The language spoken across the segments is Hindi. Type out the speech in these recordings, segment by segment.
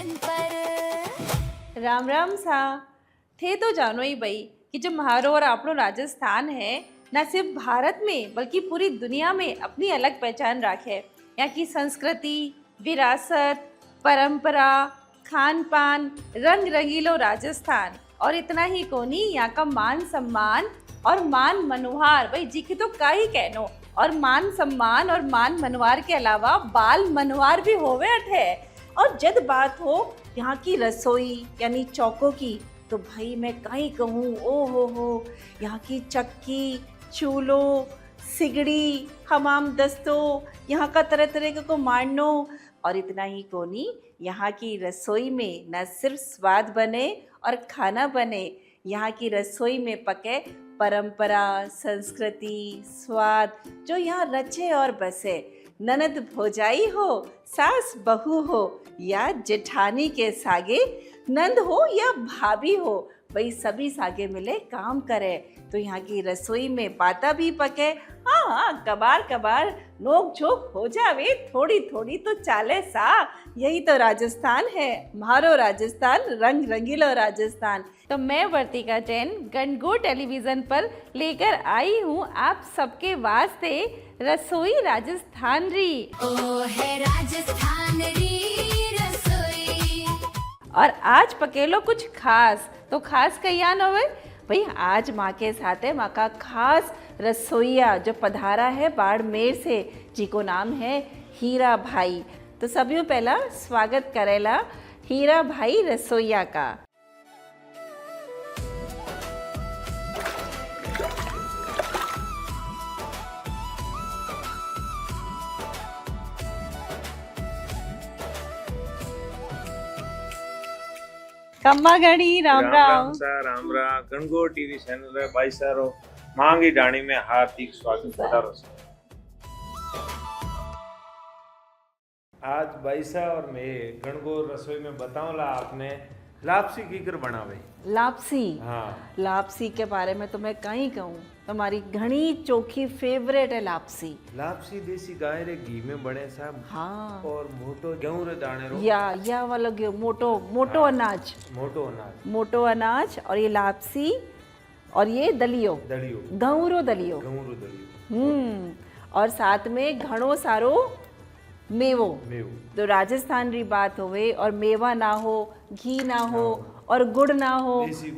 टेलीविजन पर। राम राम सा थे तो जानो ही भाई कि जो म्हारो और आपनो राजस्थान है न सिर्फ भारत में बल्कि पूरी दुनिया में अपनी अलग पहचान राखे। यहाँ की संस्कृति, विरासत, परंपरा, खान पान, रंग रंगीलो राजस्थान और इतना ही कोनी यहाँ का मान सम्मान और मान मनोहार भाई जी की तो का ही कहनो। और मान सम्मान और मान मनोहार के अलावा बाल मनोहार भी होवे अठे। और जब बात हो यहाँ की रसोई यानी चौकों की तो भाई मैं कहीं कहूँ ओ हो यहाँ की चक्की, चूल्हो, सिगड़ी, हमाम दस्तों, यहाँ का तरह तरह को मारनो। और इतना ही कोनी यहाँ की रसोई में न सिर्फ स्वाद बने और खाना बने, यहाँ की रसोई में पके परंपरा, संस्कृति, स्वाद जो यहाँ रचे और बसे। ननद भौजाई हो, सास बहू हो या जेठानी के सागे, नंद हो या भाभी हो, भाई सभी सागे मिले काम करे तो यहाँ की रसोई में बाता भी पके। हाँ कबार कबार नोक झोंक हो जावे, थोड़ी थोड़ी तो चाले सा। यही तो राजस्थान है, म्हारो राजस्थान, रंग रंगीलो राजस्थान। तो मैं वर्तिका जैन गणगौर टेलीविजन पर लेकर आई हूँ आप सबके वास्ते रसोई राजस्थान री। ओ है राजस्थान री रसोई। और आज पकेलो कुछ खास। तो खास कहियान होवे भाई, आज माँ के साथ है माँ का खास रसोईया जो पधारा है बाड़मेर से, जी को नाम है हीरा भाई। तो सभी पहला स्वागत करेला हीरा भाई रसोईया का। कम्मा गणी राम राम राम गणगौर टीवी चैनल रे भाई सारो मांगी डाणी में हार्दिक स्वागत पधारो। आज भाईसा और मैं गणगौर रसोई में बताऊंला आपने लापसी कीकर बनावे। लापसी, हाँ लापसी के बारे में तो मैं कहीं कहूँ, तुम्हारी घनी चोखी फेवरेट है लापसी। लापसी देसी गाय रे घी में बने साहब। हाँ और मोटो गेहूं रे दाने रो या वाला मोटो मोटो हाँ, अनाज, मोटो अनाज और ये लापसी और ये दलियो गौरो दलियो। और साथ में घणो सारो मेवो। तो राजस्थान री बात होवे और मेवा ना हो, घी ना हो और गुड़ ना हो, देसी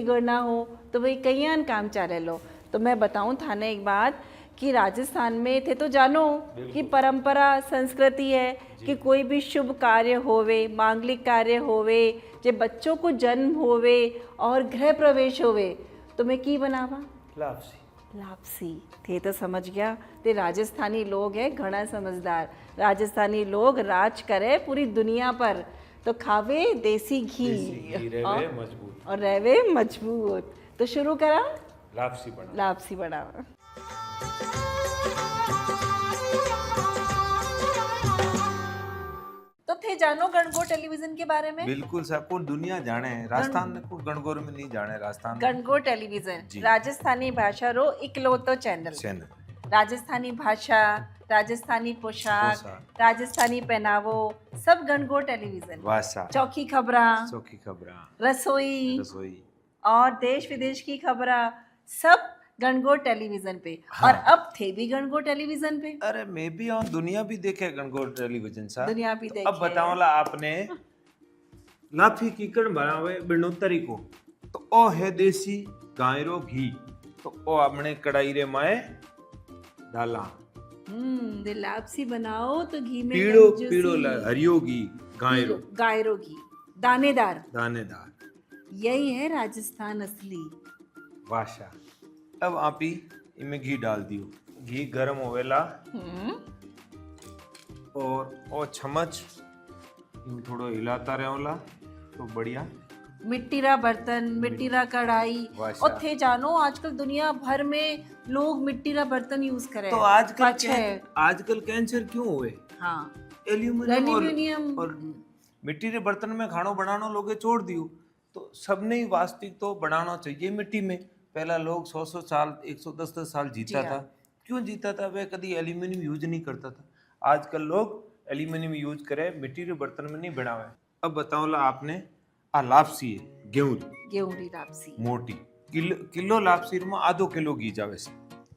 गुड़ ना हो तो भाई कईयान काम चाले लो। तो मैं बताऊं थाने एक बात कि राजस्थान में थे तो जानो कि परंपरा संस्कृति है कि कोई भी शुभ कार्य होवे, मांगलिक कार्य होवे, जे बच्चों को जन्म होवे और गृह प्रवेश होवे तो मैं की बनावा लापसी। थे तो समझ गया, ते राजस्थानी लोग है घना समझदार। राजस्थानी लोग राज करे पूरी दुनिया पर तो खावे देसी घी और रहवे मजबूत। तो शुरू करा लापसी बनावा। तो थे जानो गणगौर टेलीविजन के बारे में? बिल्कुल साहब, पूरी दुनिया जाने है राजस्थान को, गणगौर में नहीं जाने राजस्थान। गणगौर टेलीविजन राजस्थानी भाषा रो इकलौतो चैनल। राजस्थानी भाषा, राजस्थानी पोशाक, राजस्थानी पहनावो सब गणगौर टेलीविजन। चौकी खबरा, रसोई और देश विदेश की खबरा सब गणगौर टेलीविजन पे। हाँ। और अब थे भी गणगौर टेलीविजन पे। अरे मैं भी और दुनिया भी देखे गणगौर टेलीविजन सा। दुनिया भी देखे। अब बताओला आपने लाफी कीकड़ बनावे बिनो तरीको। तो ओ है देसी गाय रो घी, तो ओ अपने कढ़ाई रे माए डाला। दे लापसी बनाओ तो घी में पीड़ो हरियो घी, गाय रो घी, दानेदार। यही है राजस्थान असली भाषा। अब आप ही इनमें घी डाल दियो, घी गरम होवेला और ओ चम्मच थोड़ो हिलाता रहेला तो बढ़िया। मिट्टी रा बर्तन, मिट्टी रा कढ़ाई। और थे जानो आजकल दुनिया भर में लोग मिट्टी रा बर्तन यूज करे। तो आजकल कैंसर क्यों हुए? हाँ एल्यूमिनियम और मिट्टी रे बर्तन में खानो बनाना लोगे छोड़ दियो। तो सबने ही वास्तविक तो बनाना चाहिए मिट्टी में। पहला लोग 100 साल 110 साल जीता था। क्यों जीता था? वह कभी एल्यूमिनियम यूज नहीं करता था। आजकल लोग एल्यूमिनियम यूज करे, मिट्टी के बर्तन में नहीं बनावे। अब बताओ ला आपने आ लापसी है गेहूं गेहूंरी लापसी मोटी किलो लापसी में आधो किलो घी जावे से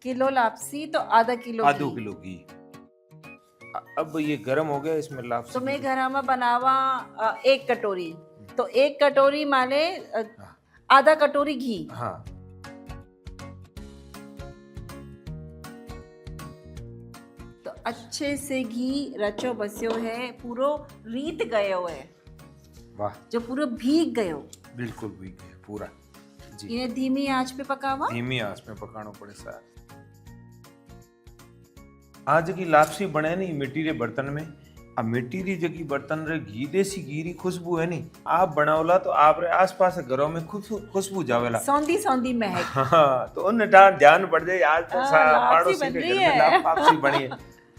किलो लापसी तो आधा किलो आधो घी। किलो घी। अब ये गरम हो गया इसमें लापसी तो मैं घर में बनावा 1 कटोरी, तो 1 कटोरी माने आधा कटोरी घी। हाँ तो अच्छे से घी रचो बस्यो है, पूरो रीत गयो है, वाह जो पूरो भीग गयो। बिल्कुल भीग गया पूरा जी। इन्हें धीमी आंच पे पकावा। धीमी आंच में पकाना पड़े सार। आज की लापसी बने नहीं मिट्टी रे बर्तन में। अब मिट्टी री जगी बर्तन रे घी देसी घी री खुशबू है नहीं आप बनावला तो आप रे आसपास घरों में खुशबू जावेला सौंधी सौंधी महक। हाँ तो उन ध्यान पड़ जाए आज तो लापसी पड़ोसी बन के रही घर में है। लापसी बनी है।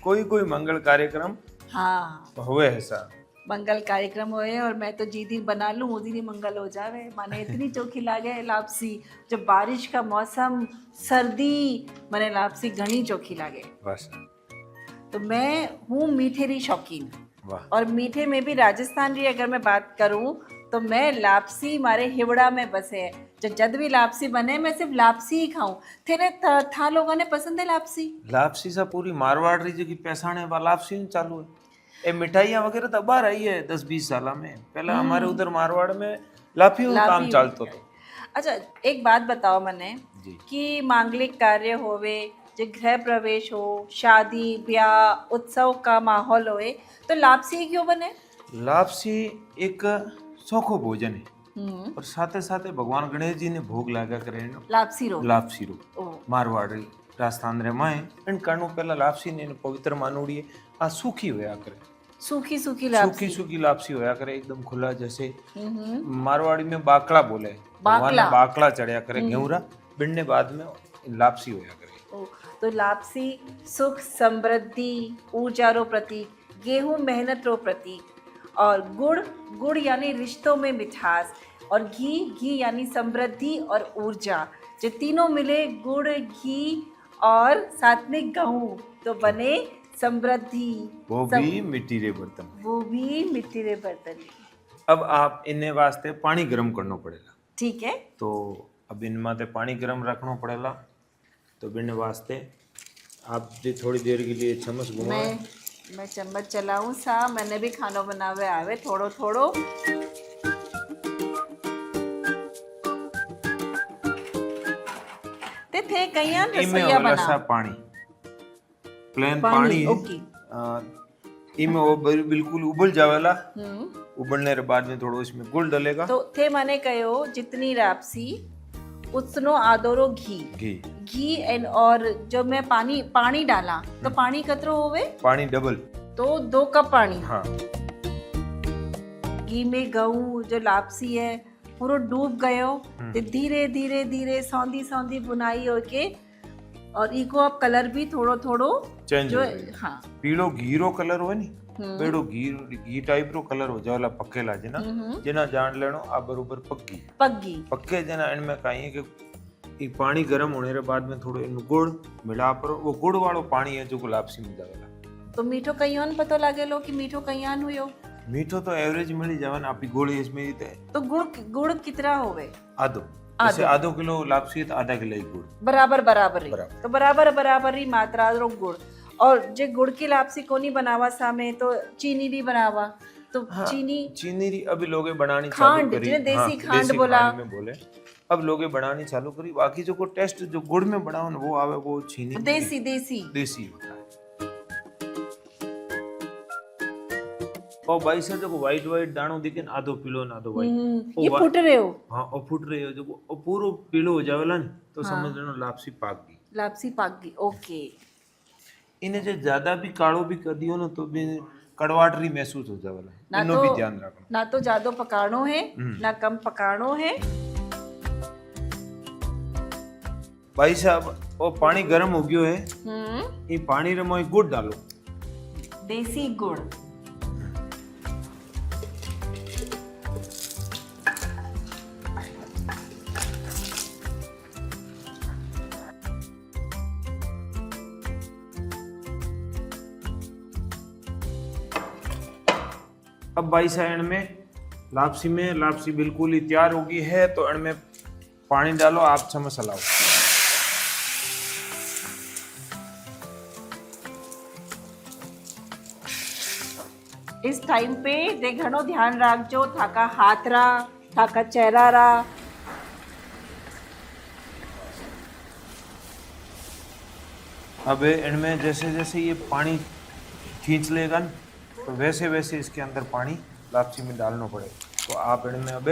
कोई मंगल कार्यक्रम हाँ हुए है सा मंगल कार्यक्रम होए और मैं तो जी दिन बना लूं उसी दिन मंगल हो जावे। माने इतनी चोखी लागे लापसी। जब बारिश का मौसम सर्दी माने लापसी घनी चोखी लागे। बस तो मैं हूँ मीठे री शौकीन वाह और मीठे में भी राजस्थान री अगर मैं बात करूँ तो मैं लापसी मारे हिवड़ा में बसे है। जब भी लापसी बने मैं सिर्फ लापसी ही खाऊं। तेरे था लोगों ने पसंद है लापसी। लापसी सा पूरी मारवाड़ री जगी पहचान है लापसी में चालू है। ये मिठाइयाँ वगैरह तो बाहर आई है 10-20 साल में। पहले हमारे उधर मारवाड़ में लाफी में काम चलतो तो। अच्छा एक बात बताओ मने जी। कि मांगलिक कार्य होवे जो गृह प्रवेश हो शादी ब्याह उत्सव का माहौल होए तो लापसी क्यों बने? लापसी एक सौखो भोजन है और साथे साथे भगवान गणेश जी ने भोग लगा करे लापसी रो लापसी मारवाड़ी राजस्थान रे माए इन कारणों पहला लापसी ने पवित्र मानोड़ी आ सूखी होया करे सूखी सूखी लापसी सूखी लापसी होया करे एकदम खुला जैसे मारवाड़ी में बाकड़ा बोले भगवान ने बाकड़ा चढ़िया करे गेहूरा बिनने बाद में लापसी होया करे। तो लापसी सुख समृद्धि ऊर्जा रो प्रतीक, गेहूं मेहनत रो प्रतीक और गुड़ यानी रिश्तों में मिठास और घी यानी समृद्धि और ऊर्जा। जो तीनों मिले गुड़ घी और साथ में गेहूं तो बने समृद्धि। वो भी मिट्टी रे बर्तन। अब आप इन्हें वास्ते पानी गर्म करना पड़ेगा। ठीक है तो अब इन माते पानी गर्म रखना पड़ेगा। तो बिन वास्ते आप थोड़ी देर के लिए चम्मच घुमाओ। मैं चम्मच चलाऊं सा। मैंने भी खाना बनावे आवे थोड़ो थोड़ो। ते थे कईयां रसोईया बना पानी प्लेन पानी इमे वो बिल्कुल उबल जावेला। उबलने के बाद में थोड़ा इसमें गुड़ डलेगा। तो थे माने कहो जितनी लापसी उतनो आदोरो घी एंड और जो मैं पानी डाला तो पानी कतरो होवे? पानी डबल तो 2 कप पानी। हाँ। घी में गेहूं जो लापसी है पूरा डूब गयो तो धीरे धीरे धीरे सौंधी बुनाई होके और इको अब कलर भी थोड़ो चेंज जो हो हाँ पीलो घीरो कलर हो नी बेड़ो घी टाइप रो कलर हो जावला पक्केला जना जना जान लेनो आ बरोबर पक्की पक्के जना इनमें काई है कि ई पानी गर्म होने के बाद में थोड़ो इन गुड़ मिला पर वो गुड़ वालो पानी है जो लापसी में जावेला। तो मीठो कईयान पतो लागेलो कि मीठो कईयान हुयो? मीठो तो एवरेज मिली जावन आपी गुड़ इसमें तो गुड़ कितना होवे? जैसे आधो किलो लापसी है तो आधा किलो गुड़ बराबर तो बराबर ही मात्रा रो गुड़। और जे गुड़ की लापसी कोनी बनावा सामे तो चीनी भी बनावा तो हाँ, चीनी री अभी लोगे बनानी चालू करी। देसी खांड बोला में बोले अब लोगे बनानी चालू करी। बाकी जो को टेस्ट जो गुड़ में बनाओ ना वो आवे वो चीनी देसी होता है। और भाई से जो वाइट दाणो दिखे ना आधो पीलो ना आधो वाइट ये फुट रहे हो। हाँ और फुट रहे हो जो पूरो पीलो हो जावेला ना तो समझ लेना लापसी पाक गई। ओके। इन्हें जो ज्यादा भी काढ़ो भी कर दियो ना तो भी कड़वाटरी महसूस हो जावेला। इनो भी ध्यान रखना। ना तो ज्यादा पकानो है ना कम पकानो है। भाई साहब वो पानी गर्म हो गयो है। ये पानी रे मोई गुड़ डालो देसी गुड़। अब भाई साहब में लापसी बिल्कुल ही तैयार होगी है, तो इनमें पानी डालो, आप चम्मच हलाओ। इस टाइम पे दे घणो ध्यान रखजो थाका हाथ रा, थाका चेहरा रा। अब इनमें जैसे जैसे ये पानी खींच लेगा न, तो वैसे वैसे इसके अंदर पानी लापसी में डालना पड़ेगा। तो आप इनमें अब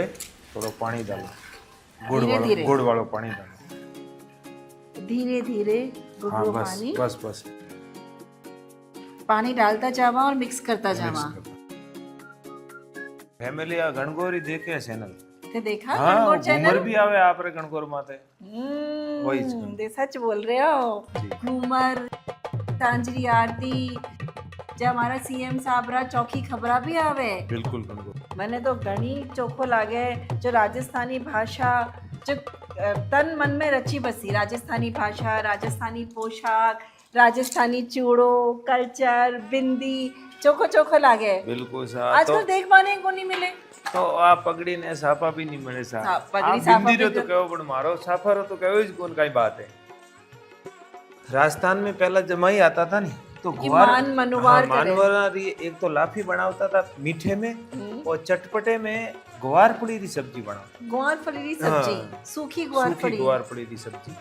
थोड़ा पानी डालो, धीरे-धीरे। गुड़ वाला पानी डालो। धीरे धीरे हाँ गुड़ बस पानी बस बस पानी डालता जावा और मिक्स करता जावा। फैमिली आ गणगौरी देखे चैनल। ते देखा हाँ गणगौर घूमर चैनल? भी आवे आप रे गणगौर माते। वही चैनल। दे सच बोल रहे हो। जी। घूमर, सांजरी आरती, जब हमारा सीएम साहब रा चौकी खबरा भी आवे। बिल्कुल गणगौर। मैंने तो घनी चोखो लागे जो राजस्थानी भाषा जो तन मन में रची बसी। राजस्थानी भाषा, राजस्थानी पोशाक, राजस्थानी चूड़ो, कल्चर, बिंदी चोखो चोखो लागे। बिल्कुल सा। आजकल देख पाने को नहीं मिले। तो आप पगड़ी ने साफा भी नहीं मिले सा। हाँ, पगड़ी आप साफा बिंदी रो भी तो तो- कहो पण मारो साफा रो तो कहो कौन काई बात है। राजस्थान में पहला जमाई आता था नहीं तो कि ग्वार मान मनवार करे। मानवर एक तो लाफी बनावता था मीठे में और चटपटे में ग्वार फली की सब्जी बनाओ। ग्वार फली की सब्जी, हाँ। सूखी ग्वार सूखी फली। ग्वार फली की सब्जी।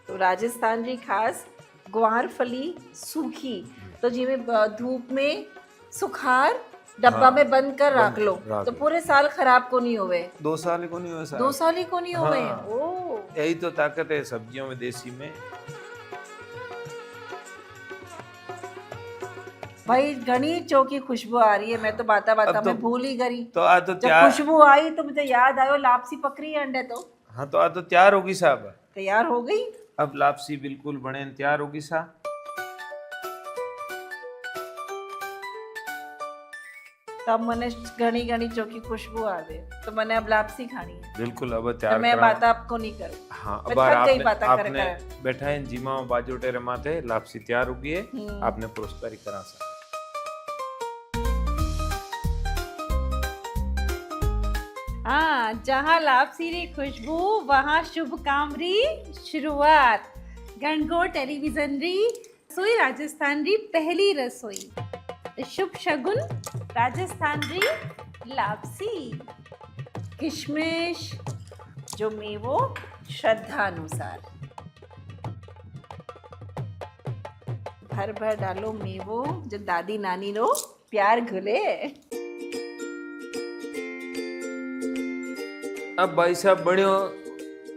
तो राजस्थान जी खास ग्वार फली सूखी तो जिमें धूप में सुखार डब्बा हाँ, में बंद कर रख लो रख तो लो। पूरे साल खराब को नहीं होवे। 2 साल को नहीं हुआ सा। 2 साल ही को नहीं होवे। हाँ। ओ यही तो ताकत है सब्जियों में देसी में। भाई घनी चौकी खुशबू आ रही है। मैं तो बाता बाता अब तो- में भूल ही गई। तो आज तो जब तैयार। खुशबू आई तो मुझे याद आयो लापसी पकड़ी है अंडे तो हाँ तो आज तो तैयार होगी साहब। तैयार हो गई। अब लापसी बिल्कुल बने तैयार होगी सा। तब मैंने घनी घनी चौकी खुशबू आ गई तो मैंने अब लापसी खानी है। बिल्कुल अब तो तैयार मैं करा। बात आपको नहीं करूँ। हाँ मैं अब थक गई आपने बातें करे आपने करे। बैठा है जीमा बाजू टेरे माथे लापसी तैयार होगी है। आपने पुरस्कारी करा सा। हाँ, जहाँ लापसी री खुशबू वहाँ शुभ काम री शुरुआत। गणगौर टेलीविजन री रसोई राजस्थान री पहली रसोई। शुभ शगुन राजस्थान री लापसी। किशमिश जो मेवो श्रद्धा अनुसार। भर भर डालो मेवो जो दादी नानी रो प्यार घुले। अब भाई साहब बनियो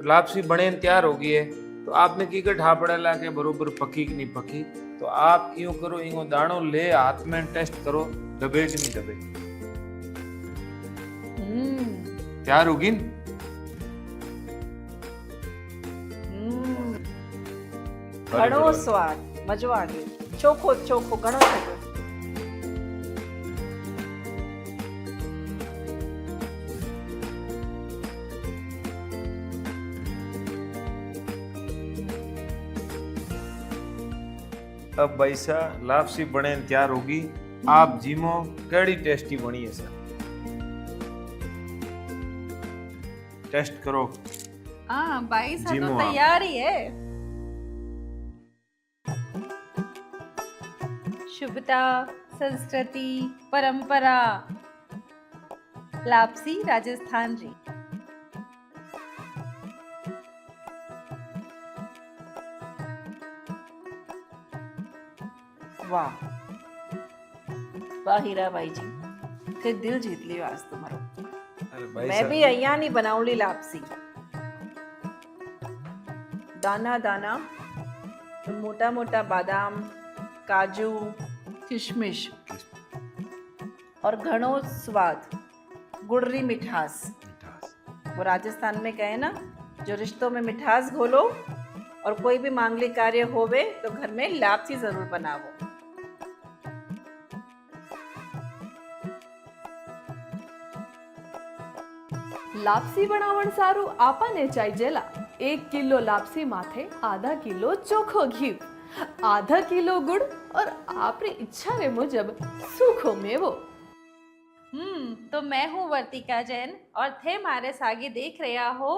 लापसी बने तैयार हो गई है। तो आपने की कर ढापड़ा ला के बरोबर पकी कि नहीं पकी। तो आप यूं करो इंगो दाणो ले हाथ में टेस्ट करो दबे कि नहीं दबे। तैयार होगी न? घणो स्वाद मजो आ गयो। चोखो चोखो घणो थयो। अब भाई साहब लापसी बने तैयार होगी। आप जीमो कड़ी टेस्टी बनी है सर। टेस्ट करो। हाँ भाई साहब जीमो तो आप। तैयार ही है। शुभता संस्कृति परंपरा लापसी राजस्थान री। वाह वाह हीरा भाई जी ते दिल जीत लियो आज तुम्हारो। अरे भाई मैं साहब, भी अहिया नहीं बनाऊली लापसी। दाना दाना मोटा मोटा बादाम काजू किशमिश और घणो स्वाद गुड़री मिठास। वो राजस्थान में कहे ना जो रिश्तों में मिठास घोलो और कोई भी मांगलिक कार्य होवे तो घर में लापसी जरूर बनावो। લાપસી બનાવણ સારું આપાને ચાઈ જેલા 1 કિલો લાપસી માથે આધા કિલો ચોખ્ખો ઘી, આધા કિલો ગુड़ और आपरी इच्छा रे मुजब सूखो मेवो। तो मैं हूँ वर्तिका जैन और थे मारे सागे देख रहा हो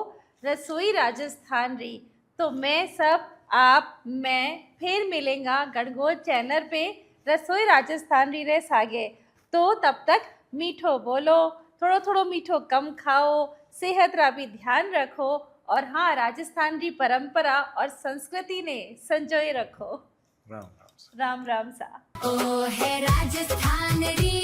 रसोई राजस्थान री। तो मैं सब आप मैं फिर मिलेंगा गणगोर चैनल पे रसोई राजस्थान री रे सागे। तो तब तक मीठो बोलो, थोड़ो थोड़ो मीठो कम खाओ, सेहत रा भी ध्यान रखो और हाँ राजस्थान की परंपरा और संस्कृति ने संजोए रखो। राम राम राम राम सा। ओ है राजस्थान री